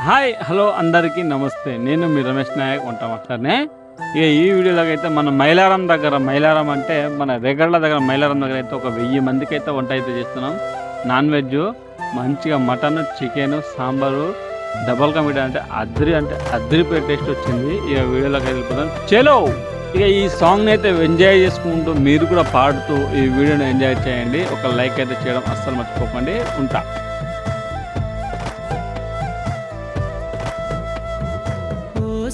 Hi hello అందరికీ నమస్తే. నేను మీ రమేష్ నాయక్ వంట మాస్టర్నే. ఇక ఈ వీడియోలోకి అయితే మన మైలారం అంటే మన రేగళ్ళ దగ్గర మైలారం దగ్గర అయితే ఒక 1000 మందికి అయితే వంట అయితే చేస్తున్నాం. నాన్ వెజ్ మంచిగా mutton, chicken, sambar, double committee అంటే అద్దరిపోయే టేస్ట్ వచ్చింది. ఇక వీడియోలోకి వెళ్ళిపోతాం చలో. ఇక ఈ సాంగ్ని అయితే ఎంజాయ్ చేసుకుంటూ మీరు కూడా పాడుతూ ఈ వీడియోని ఎంజాయ్ చేయండి. ఒక లైక్ అయితే చేయడం అస్సలు మర్చిపోకండి. ఉంటా. ఓ